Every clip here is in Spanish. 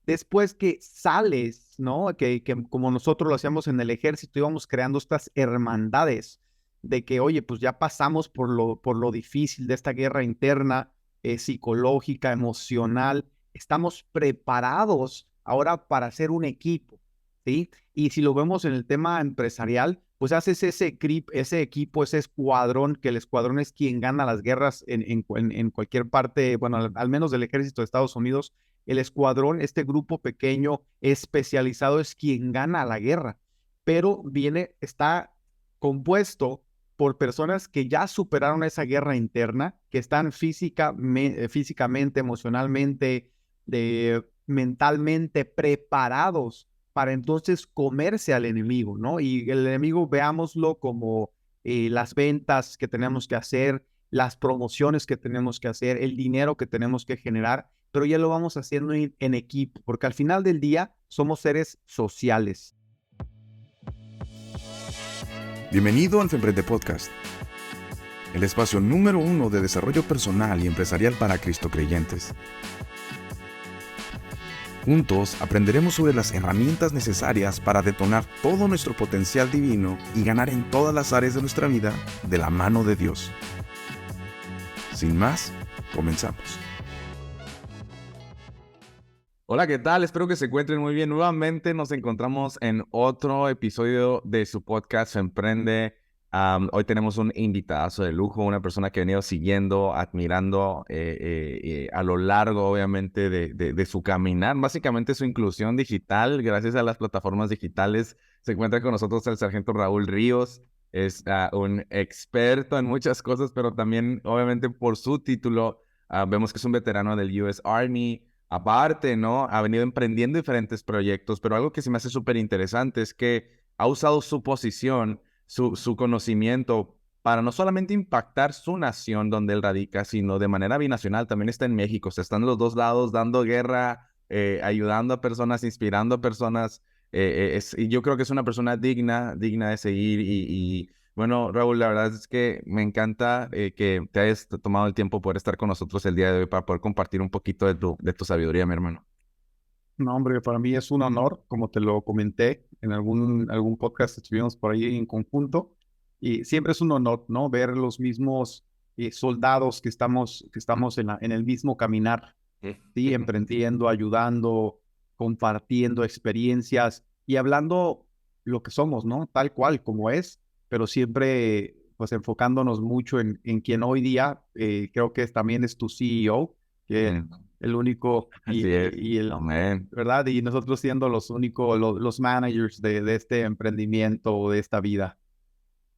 después que sales, ¿no? Que como nosotros lo hacíamos en el ejército, íbamos creando estas hermandades de que, oye, pues ya pasamos por lo difícil de esta guerra interna, psicológica, emocional, estamos preparados ahora para hacer un equipo, ¿sí? Y si lo vemos en el tema empresarial, pues haces ese equipo, ese escuadrón, que el escuadrón es quien gana las guerras en cualquier parte, bueno, al menos del ejército de Estados Unidos, el escuadrón, este grupo pequeño especializado es quien gana la guerra, pero está compuesto por personas que ya superaron esa guerra interna, que están físicamente, emocionalmente, mentalmente preparados para entonces comerse al enemigo, ¿no? Y el enemigo veámoslo como las ventas que tenemos que hacer, las promociones que tenemos que hacer, el dinero que tenemos que generar, pero ya lo vamos haciendo en equipo, porque al final del día somos seres sociales. Bienvenido al Femprende Podcast, el espacio número 1 de desarrollo personal y empresarial para Cristo creyentes. Juntos aprenderemos sobre las herramientas necesarias para detonar todo nuestro potencial divino y ganar en todas las áreas de nuestra vida de la mano de Dios. Sin más, comenzamos. Hola, ¿qué tal? Espero que se encuentren muy bien. Nuevamente nos encontramos en otro episodio de su podcast Emprende. Hoy tenemos un invitadazo de lujo, una persona que he venido siguiendo, admirando a lo largo, obviamente, de su caminar. Básicamente su inclusión digital, gracias a las plataformas digitales. Se encuentra con nosotros el sargento Raúl Ríos. Es un experto en muchas cosas, pero también, obviamente, por su título, vemos que es un veterano del US Army. Aparte, ¿no? Ha venido emprendiendo diferentes proyectos, pero algo que se me hace súper interesante es que ha usado su posición, su conocimiento para no solamente impactar su nación donde él radica, sino de manera binacional. También está en México, o sea, están los dos lados dando guerra, ayudando a personas, inspirando a personas. Y yo creo que es una persona digna de seguir bueno, Raúl, la verdad es que me encanta que te hayas tomado el tiempo por estar con nosotros el día de hoy para poder compartir un poquito de tu sabiduría, mi hermano. No, hombre, para mí es un honor, como te lo comenté en algún podcast que estuvimos por ahí en conjunto, y siempre es un honor, ¿no? Ver los mismos soldados que estamos en el mismo caminar, ¿sí? Emprendiendo, ayudando, compartiendo experiencias y hablando lo que somos, ¿no? Tal cual como es, pero siempre pues enfocándonos mucho en quien hoy día creo que también es tu CEO, que es el único Así es. y el, Amén. ¿verdad? Y nosotros siendo los únicos, los managers de este emprendimiento, de esta vida.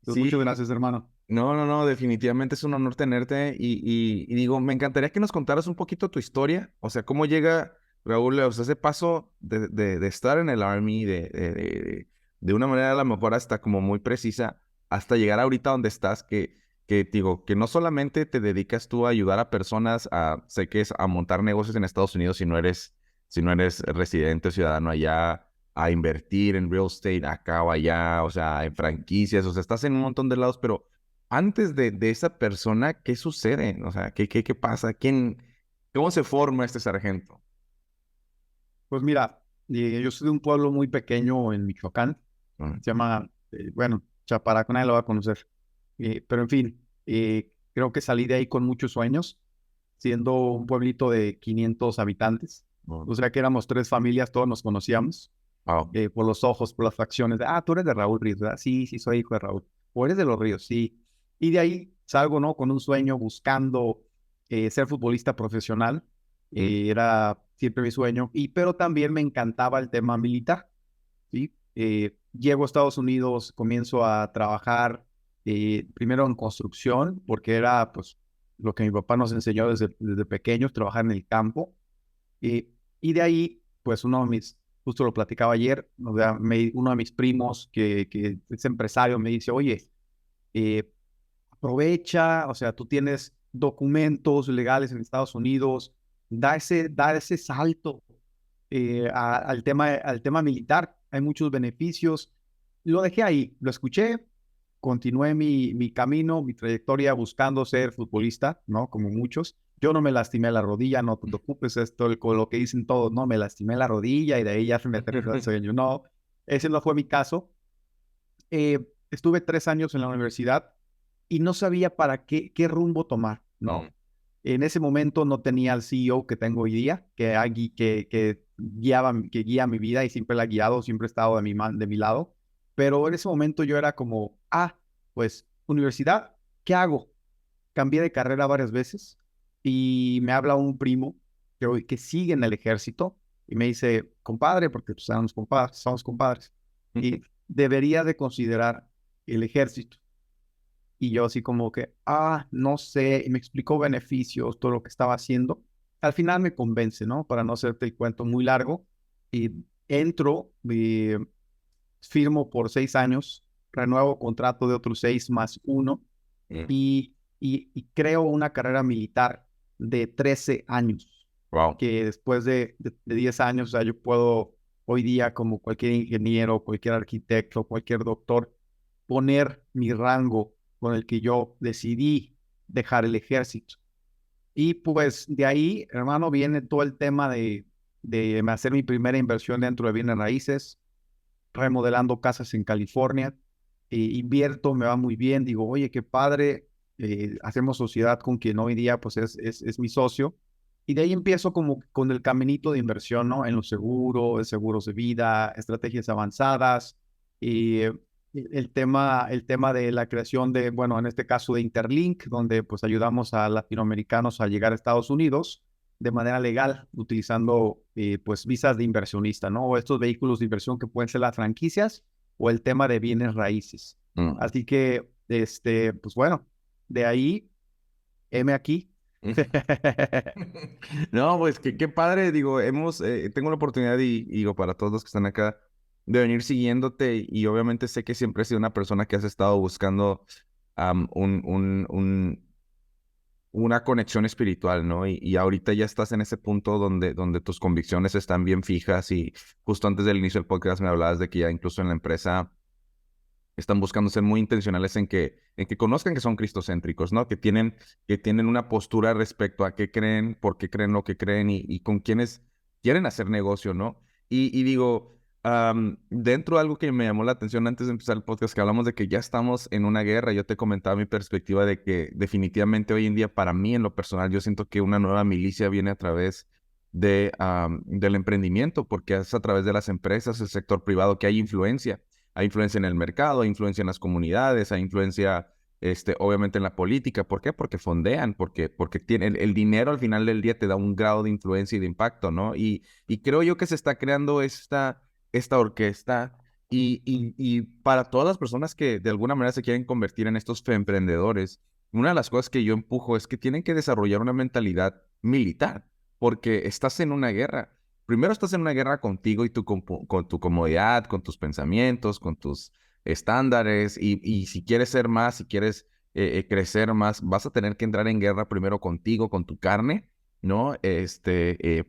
Pues Sí, muchas gracias, hermano. no, definitivamente es un honor tenerte y digo, me encantaría que nos contaras un poquito tu historia, o sea, cómo llega Raúl, o sea, ese paso de estar en el Army, de una manera a lo mejor hasta como muy precisa, hasta llegar ahorita donde estás, que digo, que no solamente te dedicas tú a ayudar a personas, sé que es a montar negocios en Estados Unidos si no eres residente o ciudadano allá, a invertir en real estate acá o allá, o sea, en franquicias, o sea, estás en un montón de lados, pero antes de esa persona, ¿qué sucede? O sea, ¿qué pasa? ¿Cómo se forma este sargento? Pues mira, yo soy de un pueblo muy pequeño en Michoacán, Mm. se llama, bueno, Chaparaco, nadie lo va a conocer. Pero en fin, creo que salí de ahí con muchos sueños, siendo un pueblito de 500 habitantes. Mm. O sea que éramos tres familias, todos nos conocíamos Wow. por los ojos, por las facciones. Tú eres de Raúl Ríos, ¿verdad? Sí, sí, soy hijo de Raúl. O eres de Los Ríos, sí. Y de ahí salgo, ¿no? Con un sueño buscando ser futbolista profesional. Mm. Era siempre mi sueño, pero también me encantaba el tema militar, ¿sí? Llego a Estados Unidos, comienzo a trabajar primero en construcción, porque era pues lo que mi papá nos enseñó desde pequeños, trabajar en el campo. Eh, y de ahí, pues justo lo platicaba ayer, o sea, uno de mis primos que es empresario me dice, oye, eh, aprovecha, o sea, tú tienes documentos legales en Estados Unidos, da ese salto al tema militar, hay muchos beneficios. Lo dejé ahí, lo escuché, continué mi camino, mi trayectoria buscando ser futbolista, ¿no? Como muchos, Yo no me lastimé la rodilla, no te preocupes, esto con lo que dicen todos, no, me lastimé la rodilla y de ahí ya se me aterrizó el sueño. No, ese no fue mi caso. Estuve 3 años en la universidad y no sabía para qué rumbo tomar, ¿no? En ese momento no tenía al CEO que tengo hoy día, que guía mi vida y siempre la ha guiado, siempre ha estado de mi lado. Pero en ese momento yo era como, pues, universidad, ¿qué hago? Cambié de carrera varias veces y me habla un primo que sigue en el ejército y me dice, compadre, porque pues, somos compadres, y debería de considerar el ejército. Y yo así como que, no sé, y me explicó beneficios, todo lo que estaba haciendo. Al final me convence, ¿no? Para no hacerte el cuento muy largo. Y entro, firmo por 6 años, renuevo contrato de otros 6 más 1 y creo una carrera militar de 13 años, Wow. que después de 10 años, o sea, yo puedo hoy día, como cualquier ingeniero, cualquier arquitecto, cualquier doctor, poner mi rango con el que yo decidí dejar el ejército. Y pues de ahí, hermano, viene todo el tema de hacer mi primera inversión dentro de bienes raíces, remodelando casas en California. Invierto, me va muy bien, digo, oye, qué padre, hacemos sociedad con quien hoy día pues es mi socio. Y de ahí empiezo como con el caminito de inversión, ¿no? En los seguros de vida, estrategias avanzadas, y el tema de la creación de, bueno, en este caso de Interlink, donde pues ayudamos a latinoamericanos a llegar a Estados Unidos de manera legal, utilizando pues visas de inversionista, ¿no? O estos vehículos de inversión que pueden ser las franquicias o el tema de bienes raíces. Así que, pues bueno, de ahí, heme aquí. No, pues qué padre, digo, tengo la oportunidad y digo, para todos los que están acá, de venir siguiéndote y obviamente sé que siempre has sido una persona que has estado buscando am, un, un, un, una conexión espiritual, ¿no? Y ahorita ya estás en ese punto donde tus convicciones están bien fijas y justo antes del inicio del podcast me hablabas de que ya incluso en la empresa están buscando ser muy intencionales en que conozcan que son cristocéntricos, ¿no? Que tienen una postura respecto a qué creen, por qué creen lo que creen y con quienes quieren hacer negocio, ¿no? Y digo, dentro de algo que me llamó la atención antes de empezar el podcast, que hablamos de que ya estamos en una guerra, yo te comentaba mi perspectiva de que definitivamente hoy en día, para mí en lo personal, yo siento que una nueva milicia viene a través del emprendimiento, porque es a través de las empresas, el sector privado, que hay influencia. Hay influencia en el mercado, hay influencia en las comunidades, hay influencia, obviamente en la política. ¿Por qué? Porque fondean, porque tiene, el dinero al final del día te da un grado de influencia y de impacto, ¿no? Y creo yo que se está creando esta orquesta y para todas las personas que de alguna manera se quieren convertir en estos emprendedores, una de las cosas que yo empujo es que tienen que desarrollar una mentalidad militar, porque estás en una guerra. Primero estás en una guerra contigo y con tu comodidad, con tus pensamientos, con tus estándares y si quieres ser más, si quieres crecer más, vas a tener que entrar en guerra primero contigo, con tu carne, ¿no?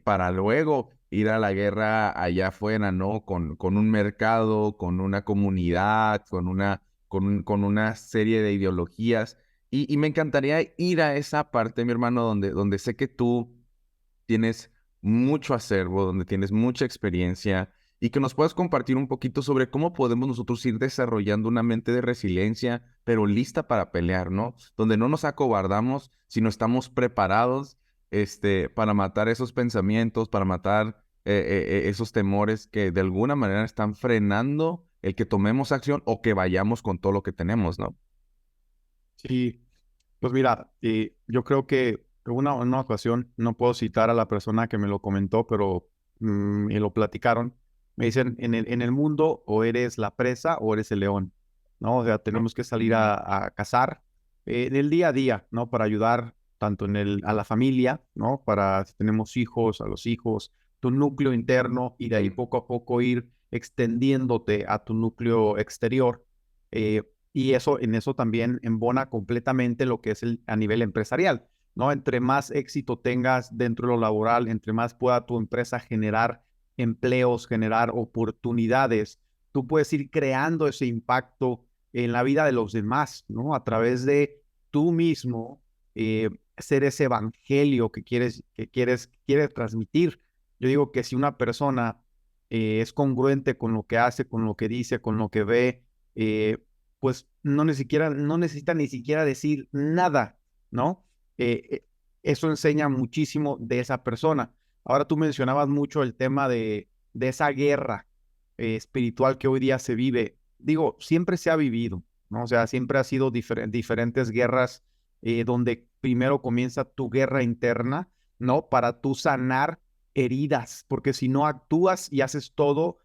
Para luego ir a la guerra allá afuera, ¿no? Con un mercado, con una comunidad, con una serie de ideologías. Y me encantaría ir a esa parte, mi hermano, donde sé que tú tienes mucho acervo, donde tienes mucha experiencia y que nos puedas compartir un poquito sobre cómo podemos nosotros ir desarrollando una mente de resiliencia, pero lista para pelear, ¿no? Donde no nos acobardamos, sino estamos preparados, para matar esos pensamientos, para matar esos temores que de alguna manera están frenando el que tomemos acción o que vayamos con todo lo que tenemos, ¿no? Sí, pues mira, yo creo que en una ocasión, no puedo citar a la persona que me lo comentó, pero me lo platicaron. Me dicen, en el mundo o eres la presa o eres el león, ¿no? O sea, tenemos que salir a cazar en el día a día, ¿no? Para ayudar tanto a la familia, ¿no? Para si tenemos hijos, a los hijos, tu núcleo interno y de ahí poco a poco ir extendiéndote a tu núcleo exterior. Eh, y en eso también embona completamente lo que es a nivel empresarial, ¿no? Entre más éxito tengas dentro de lo laboral, entre más pueda tu empresa generar empleos, generar oportunidades, tú puedes ir creando ese impacto en la vida de los demás, ¿no? A través de tú mismo ser ese evangelio quieres transmitir. Yo digo que si una persona es congruente con lo que hace, con lo que dice, con lo que ve, pues no necesita ni siquiera decir nada, ¿no? Eso enseña muchísimo de esa persona. Ahora tú mencionabas mucho el tema de esa guerra espiritual que hoy día se vive. Digo, siempre se ha vivido, ¿no? O sea, siempre ha sido diferentes guerras donde primero comienza tu guerra interna, ¿no? Para tú sanar heridas, porque si no actúas y haces todo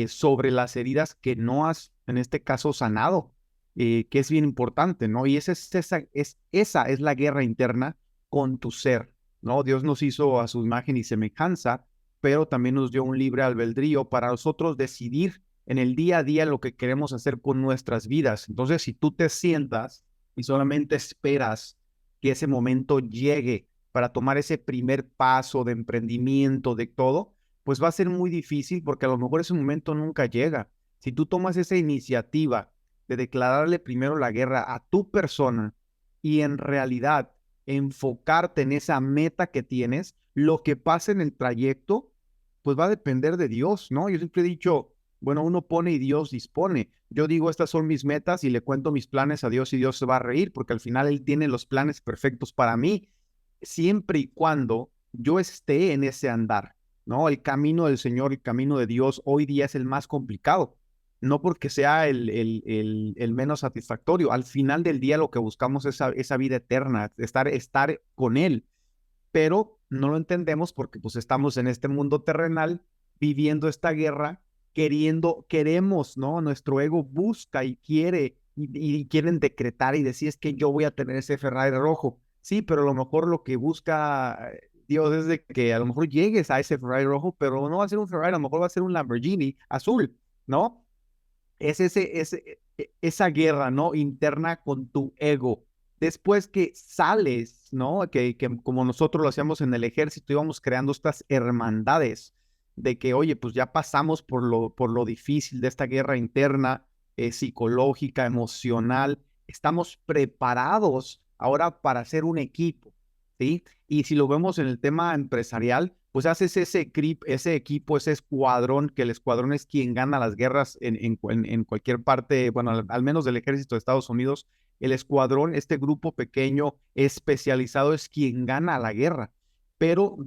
sobre las heridas que no has, en este caso, sanado, que es bien importante, ¿no? Y esa es la guerra interna con tu ser, ¿no? Dios nos hizo a su imagen y semejanza, pero también nos dio un libre albedrío para nosotros decidir en el día a día lo que queremos hacer con nuestras vidas. Entonces, si tú te sientas y solamente esperas que ese momento llegue para tomar ese primer paso de emprendimiento, de todo, pues va a ser muy difícil porque a lo mejor ese momento nunca llega. Si tú tomas esa iniciativa de declararle primero la guerra a tu persona y en realidad enfocarte en esa meta que tienes, lo que pase en el trayecto, pues va a depender de Dios, ¿no? Yo siempre he dicho, bueno, uno pone y Dios dispone. Yo digo, estas son mis metas y le cuento mis planes a Dios y Dios se va a reír porque al final Él tiene los planes perfectos para mí, siempre y cuando yo esté en ese andar, ¿no? El camino del Señor, el camino de Dios hoy día es el más complicado, no porque sea el menos satisfactorio. Al final del día lo que buscamos es esa vida eterna, estar con Él, pero no lo entendemos porque pues estamos en este mundo terrenal viviendo esta guerra, queremos, ¿no? Nuestro ego busca y quiere y quieren decretar y decir es que yo voy a tener ese Ferrari rojo. Sí, pero a lo mejor lo que busca Dios es de que a lo mejor llegues a ese Ferrari rojo, pero no va a ser un Ferrari, a lo mejor va a ser un Lamborghini azul, ¿no? Es esa guerra, ¿no? Interna con tu ego. Después que sales, ¿no? Que como nosotros lo hacíamos en el ejército, íbamos creando estas hermandades de que, oye, pues ya pasamos por lo difícil de esta guerra interna, psicológica, emocional. Estamos preparados ahora para ser un equipo, ¿sí? Y si lo vemos en el tema empresarial, pues haces ese equipo, ese escuadrón, que el escuadrón es quien gana las guerras en cualquier parte, bueno, al menos del ejército de Estados Unidos, el escuadrón, este grupo pequeño especializado es quien gana la guerra, pero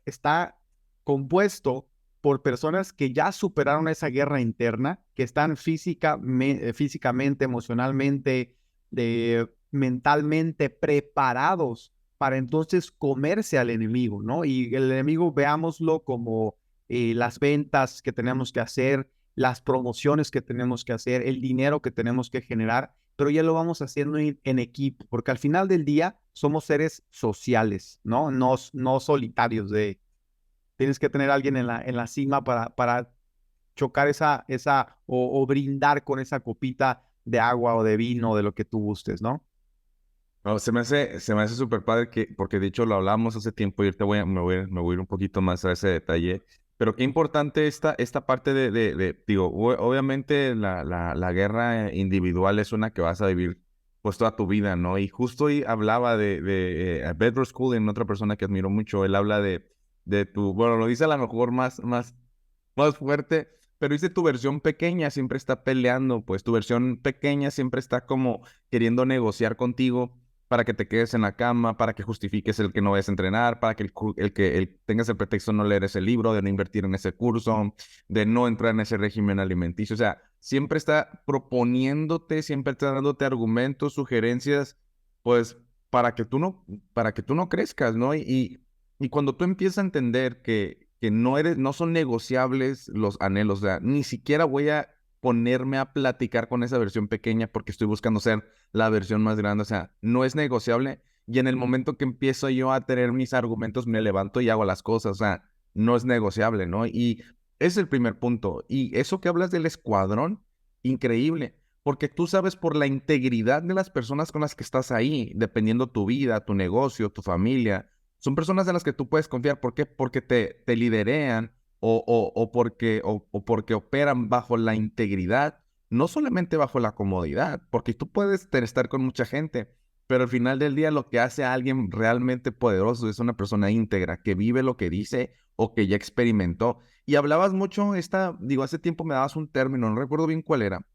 está compuesto por personas que ya superaron esa guerra interna, que están físicamente, emocionalmente, mentalmente preparados para entonces comerse al enemigo, ¿no? Y el enemigo veámoslo como las ventas que tenemos que hacer, las promociones que tenemos que hacer, el dinero que tenemos que generar, pero ya lo vamos haciendo en equipo, porque al final del día somos seres sociales, ¿no? No solitarios tienes que tener a alguien en la cima para chocar o brindar con esa copita de agua o de vino, de lo que tú gustes, ¿no? No, se me hace súper padre porque de hecho lo hablamos hace tiempo y ahorita me voy a ir un poquito más a ese detalle. Pero qué importante esta parte digo, obviamente la guerra individual es una que vas a vivir pues toda tu vida, ¿no? Y justo hoy hablaba de Bedros Koulian, otra persona que admiro mucho, él habla bueno, lo dice a lo mejor más fuerte, pero dice tu versión pequeña siempre está peleando, pues tu versión pequeña siempre está como queriendo negociar contigo para que te quedes en la cama, para que justifiques el que no vayas a entrenar, para que tengas el pretexto de no leer ese libro, de no invertir en ese curso, de no entrar en ese régimen alimenticio. O sea, siempre está proponiéndote, siempre está dándote argumentos, sugerencias, pues para que tú no crezcas, ¿no? Y cuando tú empiezas a entender que no son negociables los anhelos, o sea, ni siquiera voy a ponerme a platicar con esa versión pequeña porque estoy buscando ser la versión más grande, o sea, no es negociable. Y en el momento que empiezo yo a tener mis argumentos, me levanto y hago las cosas, o sea, no es negociable, ¿no? Y es el primer punto. Y eso que hablas del escuadrón, increíble, porque tú sabes por la integridad de las personas con las que estás ahí, dependiendo tu vida, tu negocio, tu familia, son personas en las que tú puedes confiar. ¿Por qué? Porque te liderean o porque operan bajo la integridad, no solamente bajo la comodidad, porque tú puedes estar con mucha gente, pero al final del día lo que hace a alguien realmente poderoso es una persona íntegra, que vive lo que dice o que ya experimentó. Y hablabas mucho, hace tiempo me dabas un término, no recuerdo bien cuál era,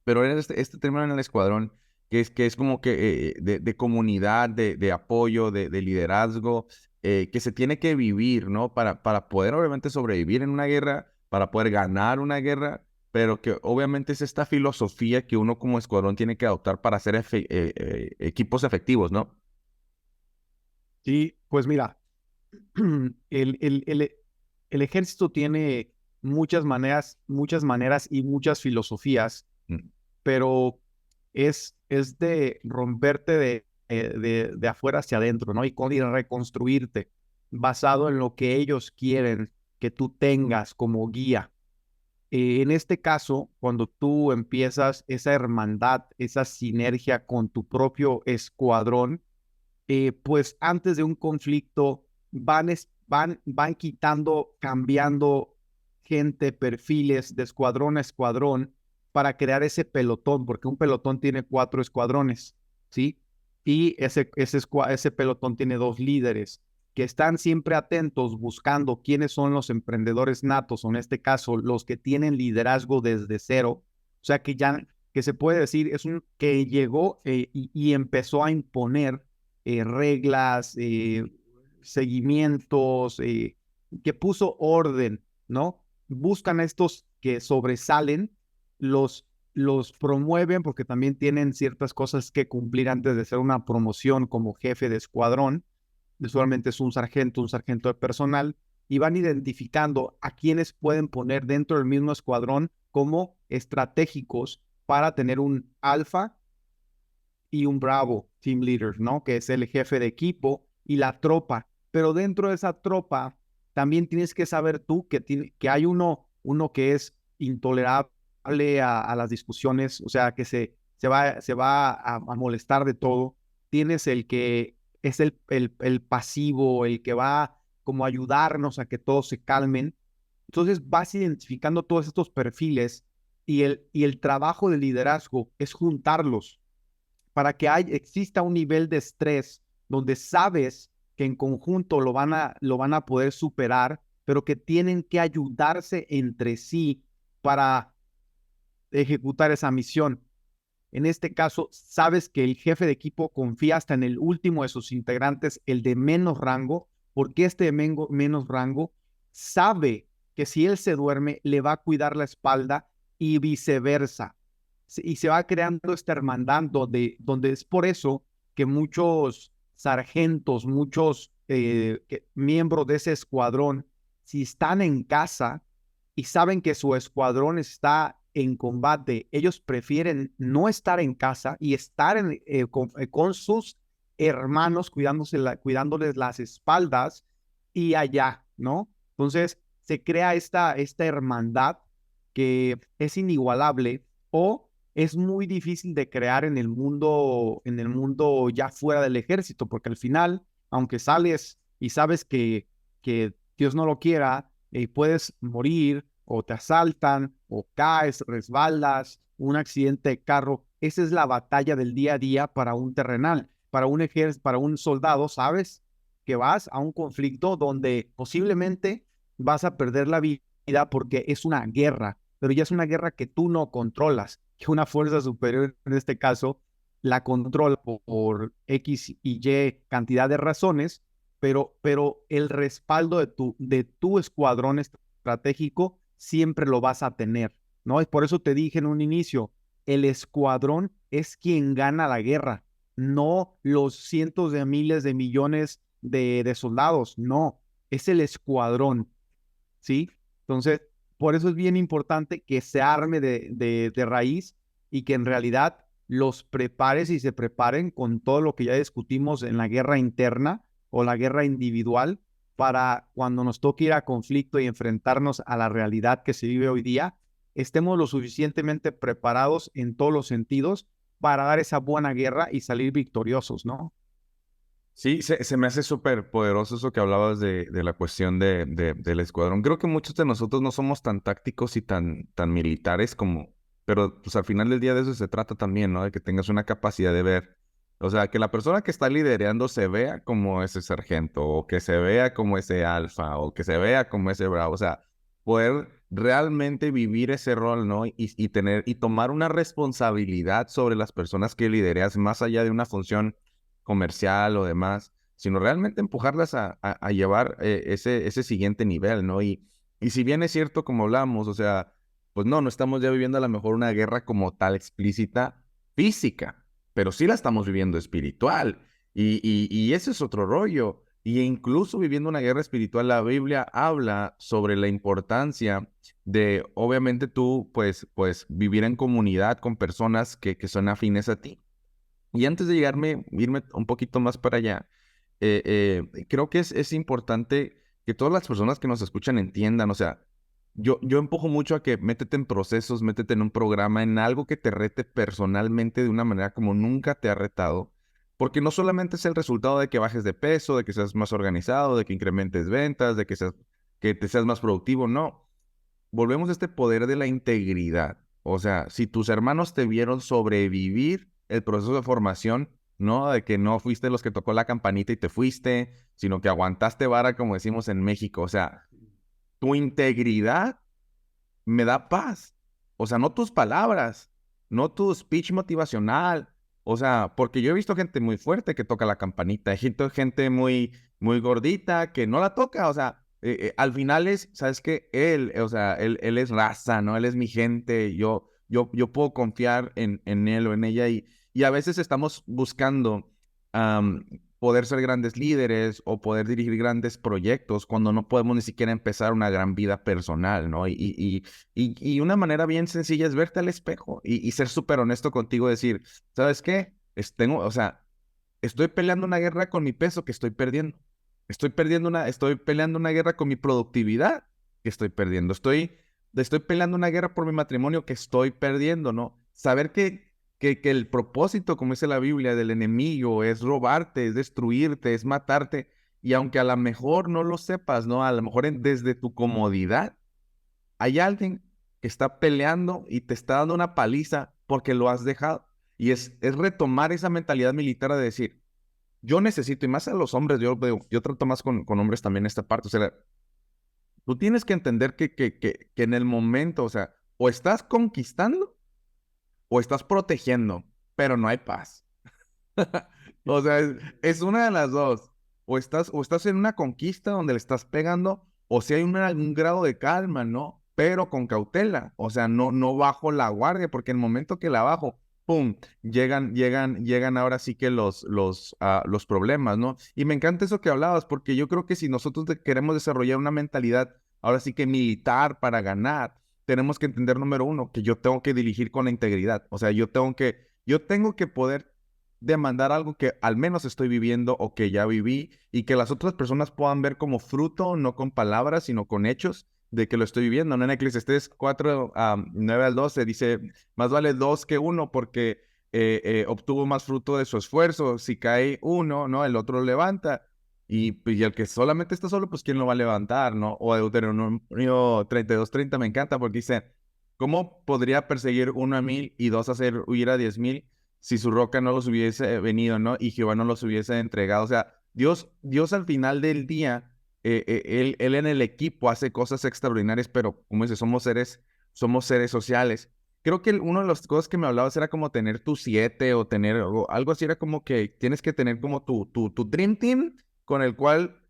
pero era este término en el escuadrón, que es como que de comunidad, de apoyo, de liderazgo, que se tiene que vivir, ¿no? Para poder obviamente sobrevivir en una guerra, para poder ganar una guerra, pero que obviamente es esta filosofía que uno como escuadrón tiene que adoptar para hacer equipos efectivos, ¿no? Sí, pues mira, el, el, el, el ejército tiene muchas maneras y muchas filosofías, Mm. pero es de romperte de afuera hacia adentro, ¿no? Y reconstruirte basado en lo que ellos quieren que tú tengas como guía. En este caso, cuando tú empiezas esa hermandad, esa sinergia con tu propio escuadrón, pues antes de un conflicto van quitando, cambiando gente, perfiles de escuadrón a escuadrón para crear ese pelotón, porque un pelotón tiene 4 escuadrones, ¿sí? Y ese pelotón tiene 2 líderes que están siempre atentos buscando quiénes son los emprendedores natos, o en este caso, los que tienen liderazgo desde cero, o sea, que se puede decir, es un que llegó y empezó a imponer reglas, seguimientos, que puso orden, ¿no? Buscan a estos que sobresalen, los promueven porque también tienen ciertas cosas que cumplir antes de hacer una promoción como jefe de escuadrón. Usualmente es un sargento de personal, y van identificando a quienes pueden poner dentro del mismo escuadrón como estratégicos para tener un alfa y un bravo team leader, ¿no? Que es el jefe de equipo y la tropa. Pero dentro de esa tropa también tienes que saber tú que hay uno que es intolerable a las discusiones, o sea, que se va a molestar de todo. Tienes el que es el pasivo, el que va como a ayudarnos a que todos se calmen. Entonces vas identificando todos estos perfiles, y el trabajo de liderazgo es juntarlos para que exista un nivel de estrés donde sabes que en conjunto lo van a poder superar, pero que tienen que ayudarse entre sí para ejecutar esa misión. En este caso, sabes que el jefe de equipo confía hasta en el último de sus integrantes, el de menos rango, porque este de menos rango sabe que si él se duerme, le va a cuidar la espalda, y viceversa. Y se va creando esta hermandad donde es por eso que muchos sargentos, muchos miembros de ese escuadrón, si están en casa y saben que su escuadrón está en combate, ellos prefieren no estar en casa y estar con sus hermanos cuidándoles las espaldas y allá, ¿no? Entonces se crea esta hermandad que es inigualable, o es muy difícil de crear en el mundo ya fuera del ejército, porque al final, aunque sales y sabes que Dios no lo quiera, puedes morir, o te asaltan, o caes, resbalas, un accidente de carro. Esa es la batalla del día a día para un terrenal, para un soldado, ¿sabes? Que vas a un conflicto donde posiblemente vas a perder la vida porque es una guerra, pero ya es una guerra que tú no controlas, que una fuerza superior, en este caso, la controla por X y Y cantidad de razones, pero el respaldo de tu escuadrón estratégico siempre lo vas a tener, ¿no? Y por eso te dije en un inicio, el escuadrón es quien gana la guerra, no los cientos de miles de millones de soldados, no, es el escuadrón, ¿sí? Entonces, por eso es bien importante que se arme de raíz, y que en realidad los prepares y se preparen con todo lo que ya discutimos en la guerra interna o la guerra individual, para cuando nos toque ir a conflicto y enfrentarnos a la realidad que se vive hoy día, estemos lo suficientemente preparados en todos los sentidos para dar esa buena guerra y salir victoriosos, ¿no? Sí, se me hace súper poderoso eso que hablabas de la cuestión del escuadrón. Creo que muchos de nosotros no somos tan tácticos y tan militares como, pero pues al final del día de eso se trata también, ¿no? De que tengas una capacidad de ver O sea, que la persona que está liderando se vea como ese sargento, o que se vea como ese alfa, o que se vea como ese bravo. O sea, poder realmente vivir ese rol, ¿no? Y tener, y tomar una responsabilidad sobre las personas que lidereas, más allá de una función comercial o demás, sino realmente empujarlas a llevar ese siguiente nivel, ¿no? Y si bien es cierto, como hablamos, o sea, pues no estamos ya viviendo a lo mejor una guerra como tal explícita física, pero sí la estamos viviendo espiritual. Y ese es otro rollo. Y incluso viviendo una guerra espiritual, la Biblia habla sobre la importancia de, obviamente, tú, pues vivir en comunidad con personas que son afines a ti. Y antes de irme un poquito más para allá, creo que es importante que todas las personas que nos escuchan entiendan, o sea, yo empujo mucho a que métete en procesos, métete en un programa, en algo que te rete personalmente de una manera como nunca te ha retado, porque no solamente es el resultado de que bajes de peso, de que seas más organizado, de que incrementes ventas, de que te seas más productivo, no. Volvemos a este poder de la integridad. O sea, si tus hermanos te vieron sobrevivir el proceso de formación, no de que no fuiste los que tocó la campanita y te fuiste, sino que aguantaste vara, como decimos en México. O sea, tu integridad me da paz. O sea, no tus palabras, no tu speech motivacional. O sea, porque yo he visto gente muy fuerte que toca la campanita, he visto gente muy gordita que no la toca. O sea, al final es, ¿sabes qué? Él, o sea, él es raza, ¿no? Él es mi gente. Yo puedo confiar en él o en ella y a veces estamos buscando poder ser grandes líderes o poder dirigir grandes proyectos cuando no podemos ni siquiera empezar una gran vida personal, ¿no? Y una manera bien sencilla es verte al espejo y ser súper honesto contigo, decir, ¿sabes qué? O sea, estoy peleando una guerra con mi peso que estoy perdiendo. Estoy peleando una guerra con mi productividad que estoy perdiendo. Estoy peleando una guerra por mi matrimonio que estoy perdiendo, ¿no? Saber que el propósito, como dice la Biblia, del enemigo es robarte, es destruirte, es matarte. Y aunque a lo mejor no lo sepas, ¿no? A lo mejor desde tu comodidad, hay alguien que está peleando y te está dando una paliza porque lo has dejado. Y es retomar esa mentalidad militar de decir, yo necesito, y más a los hombres, yo trato más con hombres también esta parte, o sea, tú tienes que entender que en el momento, o sea, o estás conquistando o estás protegiendo, pero no hay paz. O sea, es una de las dos. O estás en una conquista donde le estás pegando, o si hay un grado de calma, ¿no? Pero con cautela. O sea, no bajo la guardia, porque en el momento que la bajo, ¡pum! Llegan ahora sí que los problemas, ¿no? Y me encanta eso que hablabas, porque yo creo que si nosotros queremos desarrollar una mentalidad, ahora sí que militar para ganar, tenemos que entender, número uno, que yo tengo que dirigir con la integridad. O sea, yo tengo que poder demandar algo que al menos estoy viviendo o que ya viví y que las otras personas puedan ver como fruto, no con palabras, sino con hechos de que lo estoy viviendo, ¿no? En Eclesiastés 4, 9 al 12 dice, más vale dos que uno porque obtuvo más fruto de su esfuerzo. Si cae uno, ¿no? El otro lo levanta. Y el que solamente está solo, pues ¿quién lo va a levantar, no? O Deuteronomio 32:30 me encanta porque dice, ¿cómo podría perseguir uno a 1,000 y dos hacer huir a 10,000 si su roca no los hubiese venido, ¿no? Y Jehová no los hubiese entregado. O sea, Dios al final del día, él en el equipo hace cosas extraordinarias, pero como dice, somos seres sociales. Creo que una de las cosas que me hablabas era como tener tu 7 o tener algo así, era como que tienes que tener como tu Dream Team con el cual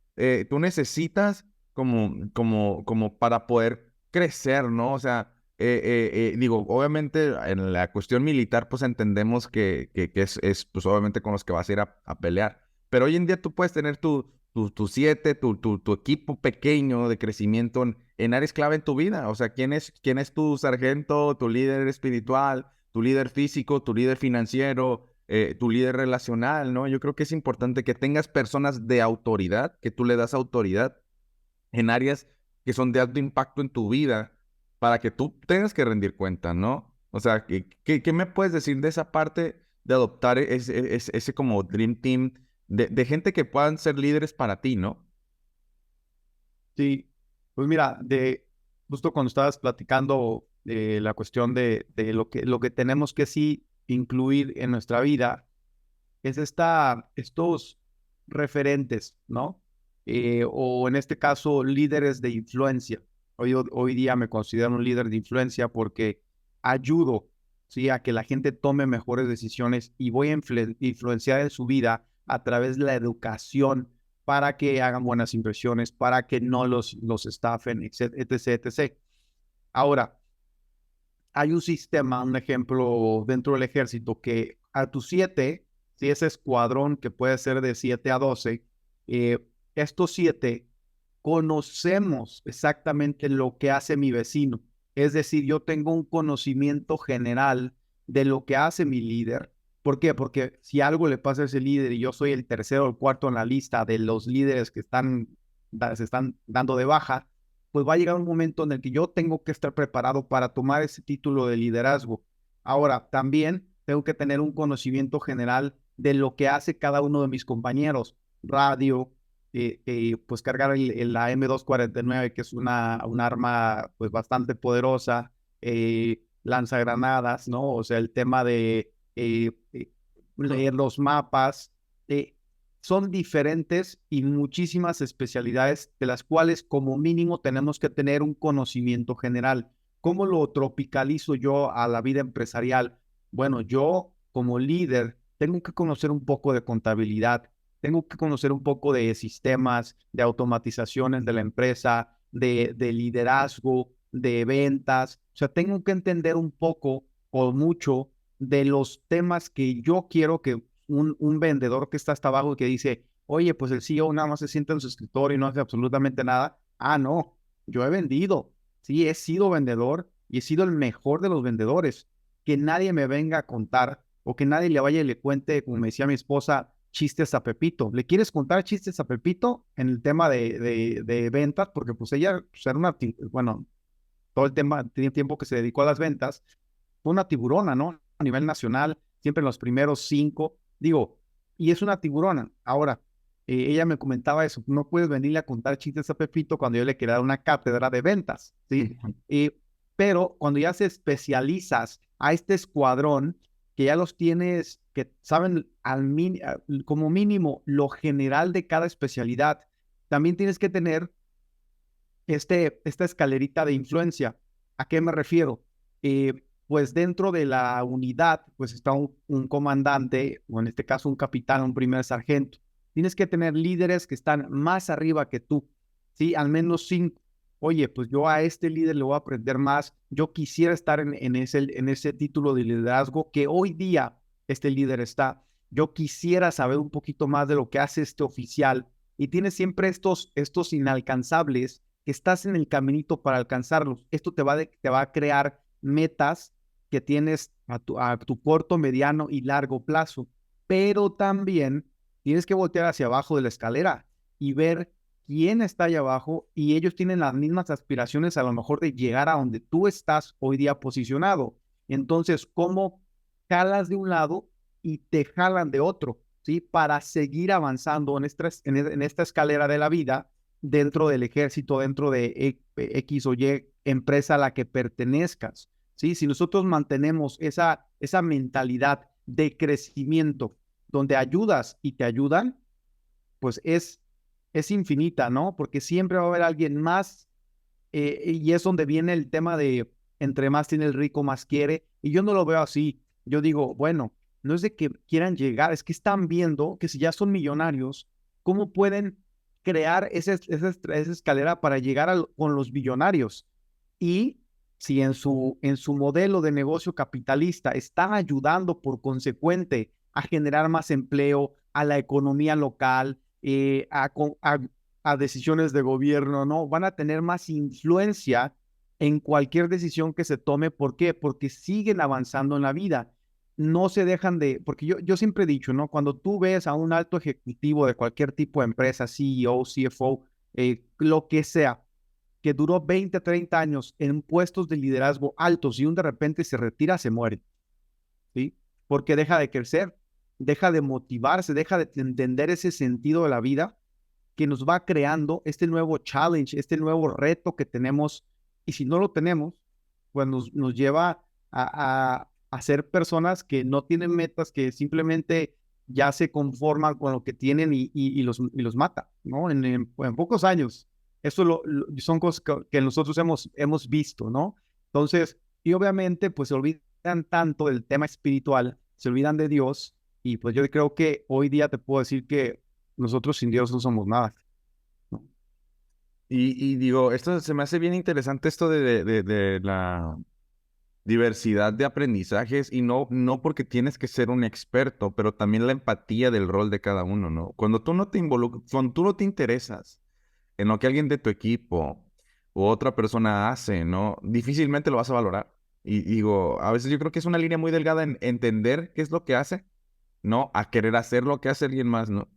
tú necesitas como para poder crecer, ¿no? O sea, digo, obviamente en la cuestión militar, pues entendemos que es pues obviamente con los que vas a ir a pelear. Pero hoy en día tú puedes tener tu 7, tu equipo pequeño de crecimiento en áreas clave en tu vida. O sea, ¿quién es tu sargento, tu líder espiritual, tu líder físico, tu líder financiero, tu líder relacional, ¿no? Yo creo que es importante que tengas personas de autoridad, que tú le das autoridad en áreas que son de alto impacto en tu vida para que tú tengas que rendir cuenta, ¿no? O sea, ¿qué me puedes decir de esa parte de adoptar ese como Dream Team de gente que puedan ser líderes para ti, ¿no? Sí, pues mira, justo cuando estabas platicando la cuestión de lo que tenemos que sí incluir en nuestra vida, es estos referentes, ¿no? O en este caso, líderes de influencia. Hoy día me considero un líder de influencia porque ayudo, ¿sí? A que la gente tome mejores decisiones y voy a influenciar en su vida a través de la educación para que hagan buenas impresiones, para que no los estafen, etc. Ahora, hay un sistema, un ejemplo dentro del ejército que a tus 7, si ese escuadrón que puede ser de 7 a 12, eh, estos 7 conocemos exactamente lo que hace mi vecino. Es decir, yo tengo un conocimiento general de lo que hace mi líder. ¿Por qué? Porque si algo le pasa a ese líder y yo soy el tercero o el cuarto en la lista de los líderes que se están dando de baja, pues va a llegar un momento en el que yo tengo que estar preparado para tomar ese título de liderazgo. Ahora, también tengo que tener un conocimiento general de lo que hace cada uno de mis compañeros. Radio, pues cargar la M249, que es un arma pues bastante poderosa, lanzagranadas, ¿no? O sea, el tema de leer los mapas, eh, son diferentes y muchísimas especialidades de las cuales como mínimo tenemos que tener un conocimiento general. ¿Cómo lo tropicalizo yo a la vida empresarial? Bueno, yo como líder tengo que conocer un poco de contabilidad, tengo que conocer un poco de sistemas, de automatizaciones de la empresa, de liderazgo, de ventas. O sea, tengo que entender un poco o mucho de los temas que yo quiero que un vendedor que está hasta abajo y que dice, oye, pues el CEO nada más se sienta en su escritorio y no hace absolutamente nada. Ah, no, yo he vendido, sí, he sido vendedor y he sido el mejor de los vendedores. Que nadie me venga a contar o que nadie le vaya y le cuente, como me decía mi esposa, chistes a Pepito. ¿Le quieres contar chistes a Pepito en el tema de ventas? Porque pues ella, pues, era bueno, todo el tema, tiene tiempo que se dedicó a las ventas, fue una tiburona, ¿no? A nivel nacional, siempre en los primeros 5, digo, y es una tiburona. Ahora, ella me comentaba eso, no puedes venirle a contar chistes a Pepito cuando yo le quería dar una cátedra de ventas, ¿sí? Pero cuando ya se especializas a este escuadrón, que ya los tienes, que saben como mínimo lo general de cada especialidad, también tienes que tener esta escalerita de influencia. ¿A qué me refiero? Pues dentro de la unidad, pues está un comandante, o en este caso un capitán, un primer sargento. Tienes que tener líderes que están más arriba que tú, ¿sí? Al menos 5. Oye, pues yo a este líder le voy a aprender más. Yo quisiera estar en ese título de liderazgo que hoy día este líder está. Yo quisiera saber un poquito más de lo que hace este oficial. Y tienes siempre estos inalcanzables que estás en el caminito para alcanzarlos. Esto te va a crear metas que tienes a tu corto, mediano y largo plazo. Pero también tienes que voltear hacia abajo de la escalera y ver quién está allá abajo y ellos tienen las mismas aspiraciones a lo mejor de llegar a donde tú estás hoy día posicionado. Entonces, ¿cómo jalas de un lado y te jalan de otro? ¿Sí? Para seguir avanzando en esta escalera de la vida dentro del ejército, dentro de X o Y empresa a la que pertenezcas. ¿Sí? Si nosotros mantenemos esa mentalidad de crecimiento donde ayudas y te ayudan, pues es infinita, ¿no? Porque siempre va a haber alguien más y es donde viene el tema de entre más tiene el rico, más quiere. Y yo no lo veo así. Yo digo, bueno, no es de que quieran llegar, es que están viendo que si ya son millonarios, ¿cómo pueden crear esa escalera para llegar con los billonarios? Y si en su modelo de negocio capitalista están ayudando por consecuente a generar más empleo, a la economía local, a decisiones de gobierno, ¿no? Van a tener más influencia en cualquier decisión que se tome. ¿Por qué? Porque siguen avanzando en la vida. No se dejan porque yo siempre he dicho, ¿no? Cuando tú ves a un alto ejecutivo de cualquier tipo de empresa, CEO, CFO, lo que sea, que duró 20, 30 años en puestos de liderazgo altos y de repente se retira, se muere, ¿sí? Porque deja de crecer, deja de motivarse, deja de entender ese sentido de la vida que nos va creando este nuevo challenge, este nuevo reto que tenemos. Y si no lo tenemos, pues nos lleva a ser personas que no tienen metas, que simplemente ya se conforman con lo que tienen y los mata, ¿no? En pocos años. Eso son cosas que nosotros hemos visto, ¿no? Entonces, y obviamente, pues se olvidan tanto del tema espiritual, se olvidan de Dios, y pues yo creo que hoy día te puedo decir que nosotros sin Dios no somos nada, ¿no? Y digo, esto se me hace bien interesante esto de la diversidad de aprendizajes y no porque tienes que ser un experto, pero también la empatía del rol de cada uno, ¿no? Cuando tú no te involucras, cuando tú no te interesas en lo que alguien de tu equipo u otra persona hace, ¿no? Difícilmente lo vas a valorar. Y digo, a veces yo creo que es una línea muy delgada en entender qué es lo que hace, ¿no? A querer hacer lo que hace alguien más, ¿no?